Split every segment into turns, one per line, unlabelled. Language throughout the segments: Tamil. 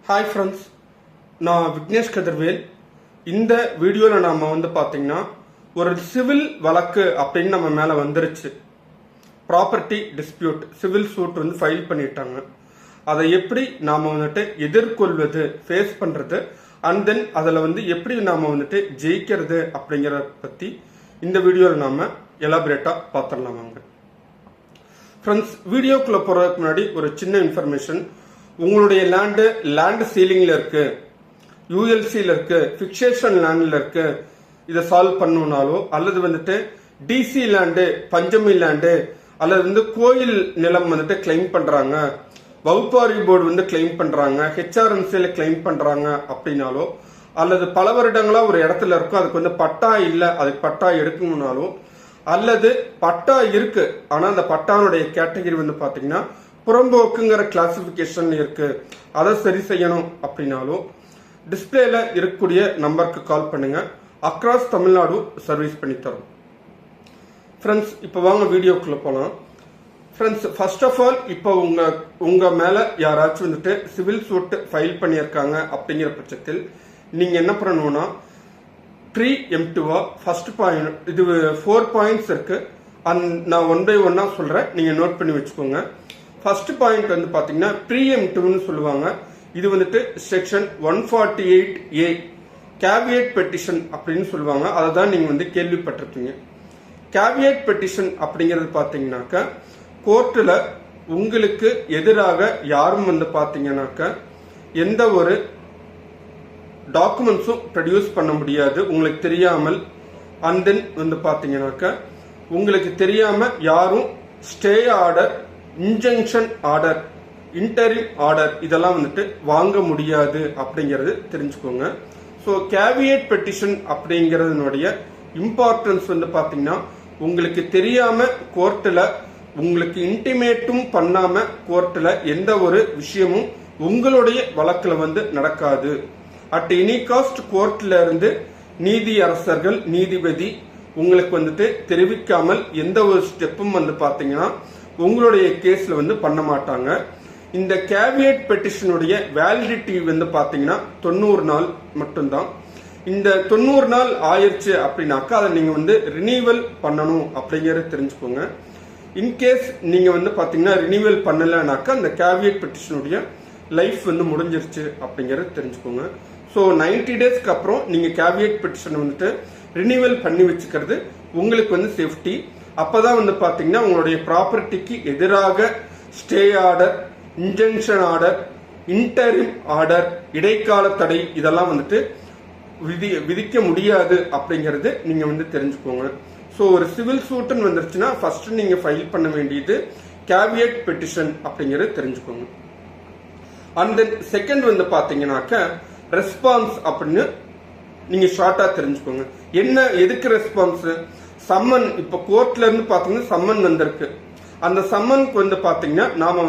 ஹாய் ஃப்ரெண்ட்ஸ், நான் விக்னேஷ் கதிர்வேல். இந்த வீடியோவில் நாம் பார்த்தீங்கன்னா ஒரு சிவில் வழக்கு அப்படின்னு நம்ம மேலே வந்துருச்சு. Property dispute civil suit file பண்ணிட்டாங்க. அதை எப்படி நாம் எதிர்கொள்வது, ஃபேஸ் பண்ணுறது, அண்ட் தென் அதில் எப்படி நாம் ஜெயிக்கிறது அப்படிங்கிறத பற்றி இந்த வீடியோவில் நாம் எலாபரேட்டாக பார்த்துடலாம். வாங்க ஃப்ரெண்ட்ஸ், வீடியோக்குள்ளே போகிறதுக்கு முன்னாடி ஒரு சின்ன இன்ஃபர்மேஷன். உங்களுடைய லேண்டு சீலிங்ல இருக்கு, யூஎல்சியில் இருக்கு, பிக்சேஷன் லேண்ட்ல இருக்கு. இதை சால்வ் பண்ணணும்னாலோ அல்லது டிசி லேண்டு, பஞ்சமி லேண்டு, அல்லது கோயில் நிலம் கிளைம் பண்றாங்க, வகுப்பாரி போர்டு கிளைம் பண்றாங்க, ஹெச்ஆர்என்சில கிளைம் பண்றாங்க அப்படின்னாலோ, அல்லது பல வருடங்களா ஒரு இடத்துல இருக்கும், அதுக்கு பட்டா இல்லை, அதுக்கு பட்டா எடுக்கணும்னாலோ, அல்லது பட்டா இருக்கு ஆனா அந்த பட்டானுடைய கேட்டகரி பாத்தீங்கன்னா புறம்போக்குங்கிற கிளாசிபிகேஷன் இருக்கு, அதை சரி செய்யணும் அப்படின்னாலும் டிஸ்பிளேல இருக்கக்கூடிய நம்பருக்கு கால் பண்ணுங்க. அக்ராஸ் தமிழ்நாடு சர்வீஸ் பண்ணி தரோம். ஃப்ரெண்ட்ஸ், இப்போ வாங்க வீடியோக்குள்ள போலாம். ஃப்ரெண்ட்ஸ், ஃபர்ஸ்ட் ஆஃப் ஆல் இப்போ உங்க மேல யாராச்சும் சிவில் சூட் ஃபைல் பண்ணியிருக்காங்க அப்படிங்கிற பட்சத்தில் நீங்க என்ன பண்ணணும்னா, ப்ரீ எம்டிவா ஃபர்ஸ்ட் பாயிண்ட், இது 4 பாயிண்ட்ஸ் இருக்கு. நான் 1 by 1 சொல்றேன், நீங்க நோட் பண்ணி வச்சுக்கோங்க. ஃபர்ஸ்ட் பாயிண்ட் பாத்தீங்கன்னா ப்ரீஎம்டிவ்னு சொல்லுவாங்க. இது செக்ஷன் 148A கேவியட் பெட்டிஷன் அப்படின்னு சொல்லுவாங்க. அதை தான் நீங்க கேள்விப்பட்டிருப்பீங்க. கேவியட் பெட்டிஷன் அப்படிங்கிறது பாத்தீங்கன்னாக்க, கோர்ட்டில் உங்களுக்கு எதிராக யாரும் பாத்தீங்கன்னாக்க எந்த ஒரு டாக்குமெண்ட்ஸும் ப்ரொடியூஸ் பண்ண முடியாது உங்களுக்கு தெரியாமல். அண்ட் தென் பாத்தீங்கன்னாக்க உங்களுக்கு தெரியாம யாரும் stay order, injunction order, interim order இதெல்லாம் வாங்க முடியாது அப்படிங்கிறது தெரிஞ்சுக்கோங்க. ஸோ கேவியட் பெட்டிஷன் அப்படிங்கிறதுனுடைய இம்பார்ட்டன்ஸ் பாத்தீங்கன்னா, உங்களுக்கு தெரியாம கோர்ட்டில் உங்களுக்கு இன்டிமேட்டும் பண்ணாம கோர்ட்டில் எந்த ஒரு விஷயமும் உங்களுடைய வழக்கில் நடக்காது. அட் எனி காஸ்ட் கோர்ட்ல இருந்து நீதி அரசர்கள், நீதிபதி உங்களுக்கு தெரிவிக்காமல் எந்த ஒரு ஸ்டெப்பும் பாத்தீங்கன்னா உங்களுடைய கேஸ்ல பண்ண மாட்டாங்க. இந்த கேவியட் பெட்டிஷனுடைய வேலிடிட்டி பாத்தீங்கன்னா 90 நாள் மட்டும்தான். இந்த 90 நாள் ஆயிடுச்சு அப்படின்னாக்கா அதை நீங்க ரினியூவல் பண்ணணும் அப்படிங்கறத தெரிஞ்சுக்கோங்க. இன்கேஸ் நீங்க பாத்தீங்கன்னா ரினியூவல் பண்ணலனாக்கா அந்த கேவியட் பெட்டிஷனுடைய லைஃப் முடிஞ்சிருச்சு அப்படிங்கறத தெரிஞ்சுக்கோங்க. ஸோ 90 டேஸ்க்கு அப்புறம் நீங்க கேவியட் பெட்டிஷன் ரினியூவல் பண்ணி வச்சுக்கிறது உங்களுக்கு சேஃப்டி. அப்பதான் பாத்தீங்கன்னா உங்களுடைய ப்ராப்பர்ட்டிக்கு எதிராக stay order, injunction order, interim order, இடைக்கால தடை இதெல்லாம் விதிக்க முடியாது அப்படிங்கறது நீங்க தெரிஞ்சுக்கோங்க. ஸோ ஒரு சிவில் சூட்டுன்னு வந்துருச்சுன்னா ஃபர்ஸ்ட் நீங்க ஃபைல் பண்ண வேண்டியது கேவியட் பெட்டிஷன் அப்படிங்கறது தெரிஞ்சுக்கோங்க. அண்ட் தென் செகண்ட் பாத்தீங்கன்னாக்க ரெஸ்பான்ஸ் அப்படின்னு நீங்க ஷார்ட்டா தெரிஞ்சுக்கோங்க. என்ன, எதுக்கு ரெஸ்பான்ஸ்? சம்மன், இப்ப கோர்ட்ல இருந்து பாத்தீங்கன்னா சம்மன் வந்திருக்கு. அந்த சம்மனுக்கு பாத்தீங்கன்னா நாம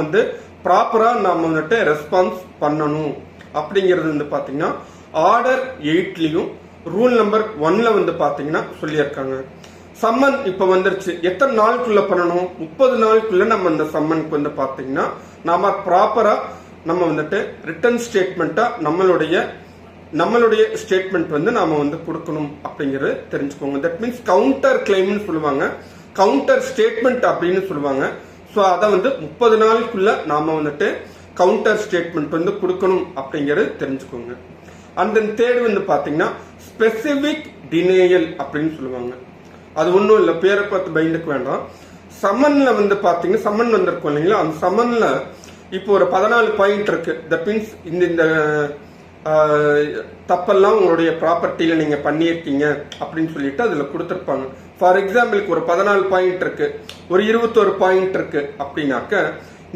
ப்ராப்பரா நாம ரெஸ்பான்ஸ் பண்ணணும் அப்படிங்கிறது பாத்தீங்கன்னா ஆர்டர் 8லயும் ரூல் நம்பர் 1ல பாத்தீங்கன்னா சொல்லியிருக்காங்க. சம்மன் இப்ப வந்துருச்சு, எத்தனை நாளுக்குள்ள பண்ணணும்? 30 நாளுக்குள்ள நம்ம அந்த சம்மனுக்கு பாத்தீங்கன்னா நாம ப்ராப்பரா நம்ம ரிட்டன் ஸ்டேட்மெண்டா நம்மளுடைய ஸ்டேட்மெண்ட் நாம கொடுக்கணும் அப்படிங்கறது தெரிஞ்சுக்கோங்க. தட் மீன்ஸ் கவுண்டர் கிளைம்னு சொல்லுவாங்க, கவுண்டர் ஸ்டேட்மெண்ட் அப்படின்னு சொல்லுவாங்க. ஸோ அதை 30 நாளுக்குள்ள நாம கவுண்டர் ஸ்டேட்மெண்ட் கொடுக்கணும் அப்படிங்கறது தெரிஞ்சுக்கோங்க. அண்ட் தென் தேர்ட் பாத்தீங்கன்னா ஸ்பெசிபிக் டினேயல் அப்படின்னு சொல்லுவாங்க. அது ஒன்றும் இல்லை, பேரை பார்த்து பயந்துக்க வேண்டாம். சம்மன்ல பாத்தீங்கன்னா சம்மன் வந்திருக்கும் இல்லைங்களா, அந்த சம்மன்ல இப்போ ஒரு 14 பாயிண்ட் இருக்கு. தட் மீன்ஸ் இந்த தப்பெல்லாம் உங்களுடைய ப்ராப்பர்ட்டியில நீங்க பண்ணியிருக்கீங்க அப்படின்னு சொல்லிட்டு அதுல கொடுத்திருப்பாங்க. ஃபார் எக்ஸாம்பிளுக்கு ஒரு 14 பாயிண்ட் இருக்கு, ஒரு 21 பாயிண்ட் இருக்கு அப்படின்னாக்க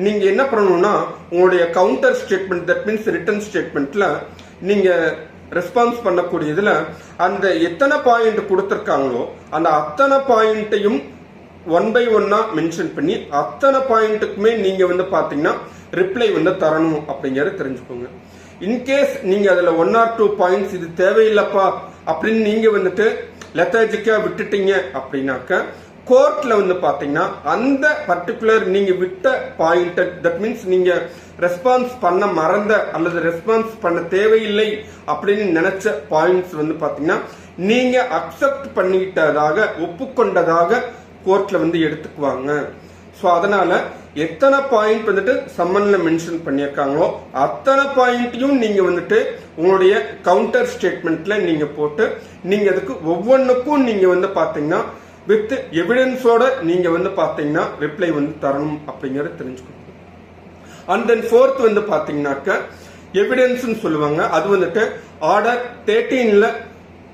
நீங்க என்ன பண்ணணும்னா உங்களுடைய counter statement, that means return ஸ்டேட்மெண்ட்ல நீங்க ரெஸ்பான்ஸ் பண்ணக்கூடியதுல அந்த எத்தனை பாயிண்ட் கொடுத்திருக்காங்களோ அந்த அத்தனை பாயிண்ட்டையும் 1 by 1 மென்ஷன் பண்ணி அத்தனை பாயிண்ட்டுக்குமே நீங்க பாத்தீங்கன்னா ரிப்ளை தரணும் அப்படிங்கறத தெரிஞ்சுக்கோங்க. இன்கேஸ் நீங்க அதுல 1 or 2 பாயிண்ட்ஸ் இது தேவையில்லப்பா அப்படின்னு நீங்க லெத்தாஜிக்கா விட்டுட்டீங்க அப்படின்னாக்க கோர்ட்ல வந்து பாத்தீங்கன்னா அந்த பர்டிகுலர் நீங்க விட்ட பாயிண்ட், தட் மீன்ஸ் நீங்க ரெஸ்பான்ஸ் பண்ண மறந்த அல்லது ரெஸ்பான்ஸ் பண்ண தேவையில்லை அப்படின்னு நினைச்ச பாயிண்ட்ஸ் வந்து பாத்தீங்கன்னா நீங்க அக்செப்ட் பண்ணிக்கிட்டதாக ஒப்புக்கொண்டதாக கோர்ட்ல வந்து எடுத்துக்குவாங்க. ஸோ அதனால எத்தனை பாயிண்ட் வந்துட்டு சம்மன்ல மென்ஷன் பண்ணியிருக்காங்களோ அத்தனை பாயிண்ட்டையும் நீங்க வந்துட்டு உங்களுடைய கவுண்டர் ஸ்டேட்மெண்ட்ல நீங்க போட்டு நீங்க அதுக்கு ஒவ்வொன்றுக்கும் நீங்க வந்து பாத்தீங்கன்னா வித் எவிடன்ஸோட நீங்க வந்து பாத்தீங்கன்னா ரிப்ளை வந்து தரணும் அப்படிங்கறத தெரிஞ்சுக்கணும். அண்ட் தென் ஃபோர்த் வந்து பாத்தீங்கன்னாக்க எவிடன்ஸ் சொல்லுவாங்க. அது வந்துட்டு ஆர்டர் 13ல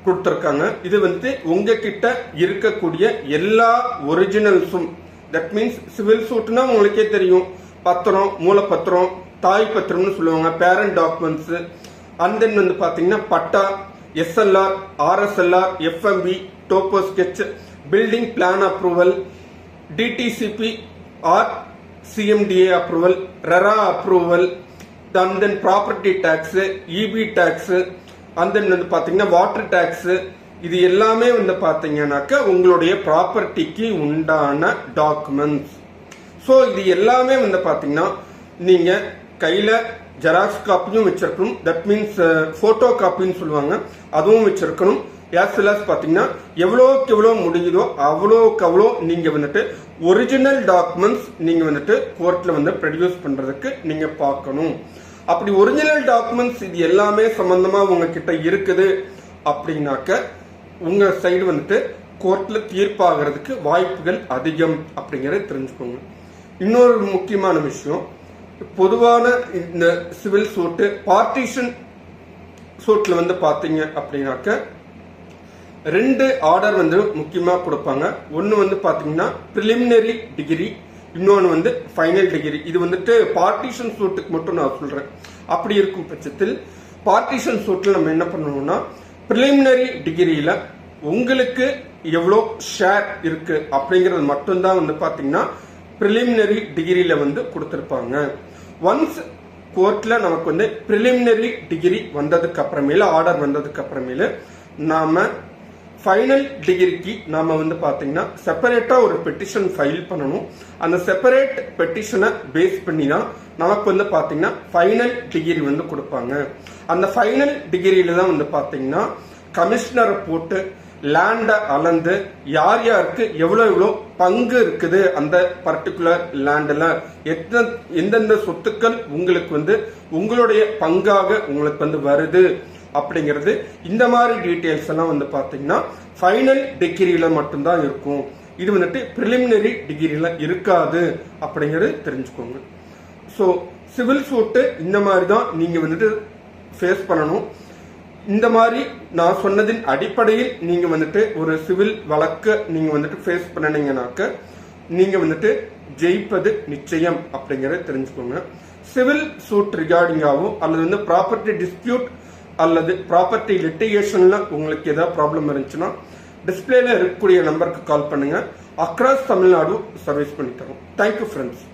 கொடுத்திருக்காங்க. இது வந்து உங்ககிட்ட இருக்கக்கூடிய எல்லா ஒரிஜினல்ஸும், தட் மீன்ஸ் சிவில் சூட்னா உங்களுக்கே தெரியும், பத்திரம், மூலப்பத்திரம், தாய் பத்திரம்னு சொல்லுவாங்க, பேரண்ட் டாக்குமெண்ட்ஸ், அண்ட் தென் வந்து பாத்தீங்கன்னா patta, SLR, RSLR, FMB, topo sketch, building plan approval, DTCP or CMDA approval, RERA approval, and then property tax, EB tax, and then வந்து பாத்தீங்கன்னா வாட்டர் டாக்ஸ், இது எல்லாமே வந்து பாத்தீங்கன்னாக்க உங்களுடைய ப்ராப்பர்ட்டிக்கு உண்டான டாக்குமெண்ட்ஸ். ஸோ இது எல்லாமே வந்து பாத்தீங்கன்னா நீங்க கையில ஜெராக்ஸ் காப்பியும் வச்சிருக்கணும், தட் மீன்ஸ் போட்டோ காப்பின்னு சொல்லுவாங்க, அதுவும் வச்சிருக்கணும். as well as பாத்தீங்கன்னா எவ்வளோக்கு எவ்வளோ முடியுதோ அவ்வளோக்கு அவ்வளோ நீங்க வந்துட்டு ஒரிஜினல் டாக்குமெண்ட்ஸ் நீங்க வந்துட்டு கோர்ட்ல வந்து ப்ரொடியூஸ் பண்றதுக்கு நீங்க பார்க்கணும். அப்படி ஒரிஜினல் டாக்குமெண்ட்ஸ் இது எல்லாமே சம்பந்தமா உங்ககிட்ட இருக்குது அப்படின்னாக்க உங்க சைடு வந்துட்டு கோர்ட்ல தீர்ப்பாகிறதுக்கு வாய்ப்புகள் அதிகம் அப்படிங்கறத தெரிஞ்சுக்கோங்க. இன்னொரு முக்கியமான விஷயம், பொதுவான இந்த சிவில் சூட்டு பார்ட்டிஷன் சூட்ல வந்து பாத்தீங்க அப்படின்னாக்க 2 ஆர்டர் வந்து முக்கியமா கொடுப்பாங்க. ஒன்னு வந்து பாத்தீங்கன்னா பிரிலிமினரி டிகிரி, இன்னொன்னு வந்து ஃபைனல் டிகிரி. இது வந்துட்டு பார்ட்டிஷன் சூட்டுக்கு மட்டும் நான் சொல்றேன். அப்படி இருக்கும் பட்சத்தில் பார்ட்டிஷன் சூட்ல நம்ம என்ன பண்ணணும்னா பிரிலிமினரி டிகிரியில உங்களுக்கு எவ்வளோ ஷேர் இருக்கு அப்படிங்கறது மட்டும்தான் வந்து பாத்தீங்கன்னா பிரிலிமினரி டிகிரியில வந்து கொடுத்திருப்பாங்க. ஒன்ஸ் கோர்ட்ல நமக்கு வந்து பிரிலிமினரி டிகிரி வந்ததுக்கு அப்புறமேல, ஆர்டர் வந்ததுக்கு அப்புறமேல நாம ஃபைனல் டிகிரிக்கு நாம வந்து பாத்தீங்கன்னா செப்பரேட்டா ஒரு பெட்டிஷன் ஃபைல் பண்ணணும். அந்த செப்பரேட் பெட்டிஷனை பேஸ் பண்ணி தான் நமக்கு வந்து பாத்தீங்கன்னா ஃபைனல் டிகிரி வந்து கொடுப்பாங்க. அந்த ஃபைனல் டிகிரியில தான் வந்து பாத்தீங்கன்னா கமிஷனரை போட்டு லேண்ட அளந்து யார் யாருக்கு எவ்வளவு எவ்வளோ பங்கு இருக்குது அந்த பர்டிகுலர் லேண்ட்ல, எந்தெந்த சொத்துக்கள் உங்களுக்கு வந்து உங்களுடைய பங்காக உங்களுக்கு வந்து வருது அப்படிங்கிறது, இந்த மாதிரி டீடைல்ஸ் எல்லாம் வந்து பாத்தீங்கன்னா ஃபைனல் டிகிரியில மட்டும்தான் இருக்கும். இது வந்துட்டு பிரிலிமினரி டிகிரியில இருக்காது அப்படிங்கிறது தெரிஞ்சுக்கோங்க. ஸோ சிவில் சூட்டு இந்த மாதிரி தான் நீங்க வந்துட்டு ஃபேஸ் பண்ணணும். இந்த மாதிரி நான் சொன்னதின் அடிப்படையில் நீங்க வந்துட்டு ஒரு சிவில் வழக்கு நீங்க வந்துட்டு ஃபேஸ் பண்ணனீங்கன்னாக்க நீங்க வந்துட்டு ஜெயிப்பது நிச்சயம் அப்படிங்கறத தெரிஞ்சுக்கோங்க. சிவில் சூட் ரிகார்டிங்காகவும் அல்லது வந்து ப்ராப்பர்ட்டி டிஸ்பியூட் அல்லது ப்ராப்பர்ட்டி லிட்டிகேஷன்ல உங்களுக்கு ஏதாவது ப்ராப்ளம் இருந்துச்சுன்னா டிஸ்பிளேல இருக்கக்கூடிய நம்பருக்கு கால் பண்ணுங்க. அக்ராஸ் தமிழ்நாடு சர்வீஸ் பண்ணி தரோம். Thank you friends.